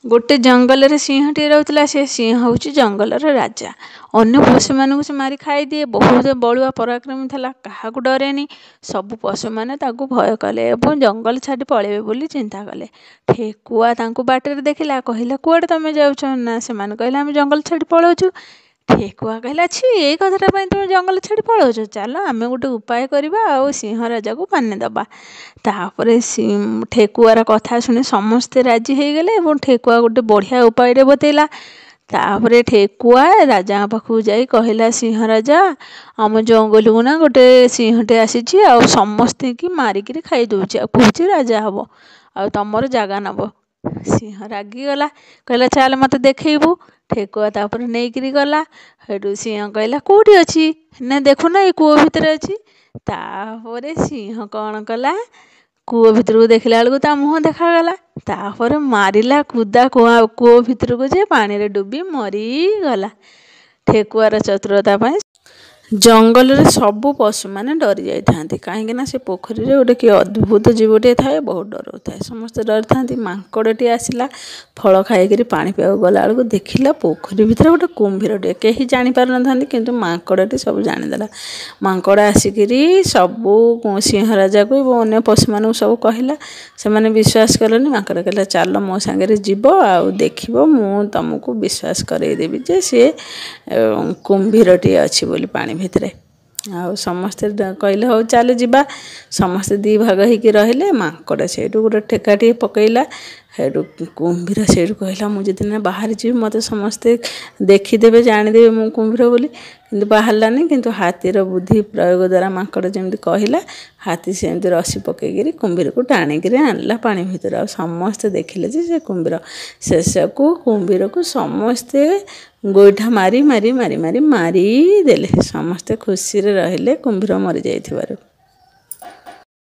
गोटे जंगल रे सिंहटे रहउतला से सिंह होउची जंगल रे राजा। अन्य पशु मानू से मारी खाई दिए। बहुत बलुआ पराक्रमी थला, काहाकू डरेनी। सब पशु माने ताकू भय कले एवं जंगल छाड़ी पळेबे बोली चिंता कले। ठेकुआ तांकू बाटरे देखिला, कहिला कुआडे तमे जाउछ ना? सेमाने कहिला आमे जंगल छाड़ी पळौछु। ठेकुआ कहिला छी एई कथाटा पई तमे जंगल छाड़ी पळौछ, चाल आमे गोटे उपाय करिबा आ सिंह राजा को पानी दबा। तापरे ठेकुआर कथा शुणी समस्ते राजी हेई गेले एवं ठेकुआ गोटे बढ़िया उपाय रे बतैला। तापरे ठेकुआ राजा पाखु जाई कहिला, सिंह राजा आम जंगल को ना गोटे सिंहटे आसीची आ समस्ते की मारिकी खाई दउची, आ कहूची राजा हबो आ तमर जागा नब। सिंह रागी गला, कहला चाल मते देखैबू। ठेकुआ तापर नेइकिरी गला। हेडू सिंह कहला कोठी अछि ना, देखु ना ए कुओ भितर अछि। तापरे सिंह कौन कला, कूओ भितर को देखिला बेलକୁ ता मुंह देखागला। तापर मारिला कुदा कूओ भितर को जे पानी रे डूबी मरी गला। ठेकुआर चतुरता पई जंगल रे सबु पशु माने डरी जाई थांती, काहेकि ना से पोखरी रे गोटे कि अद्भुत जीवटे थाए, बहुत डर थाए। समस्त डर थांती। मांकड़टी आसिला फल खाइकरी पानी पियाକୁ गला बेलକୁ देखिला पोखरी भितर गोटे कुंभीरटे। केही जानि पार न थांती, किंतु मांकड़टी सब जानि देला। मांकड़ आसिकरी सबु सिंह राजा को एवं अन्य पशु मानू सब कहिला। से माने विश्वास करनी। मांकड़ कहला चाल मो संगे जीव आ देखिबो, मु तुमको विश्वास करई देबी जे से कुंभीरटी अछि बोली पानी भितरे। आ समस्ते कहले हो चाल जीवा। समस्ते दी भाग होइकी रहिले। मांकड़ सेठू गोटे ठेकाटी पकईला। हेडू कुंभीर सेठू कहला मु जदिन बाहर जी मते समस्ते देखिदेबे जानिदेबे मु कुंभीर बोली, किंतु बाहरलानी। किंतु हाथीर बुद्धि प्रयोग द्वारा मांकड़ जेमती कहला, हाथी सेमती रसी पकईकरी कुंभीर को टाणिकरी आनला पानी भितर। आ समस्ते देखिले जे से कुंभीर। शेषकू कुंभीर को समस्ते गोइठा मारी मारी मारी मारी मारी देले। समस्ते खुशी रे रहिले कुंभीर मरी जाइथिबारु।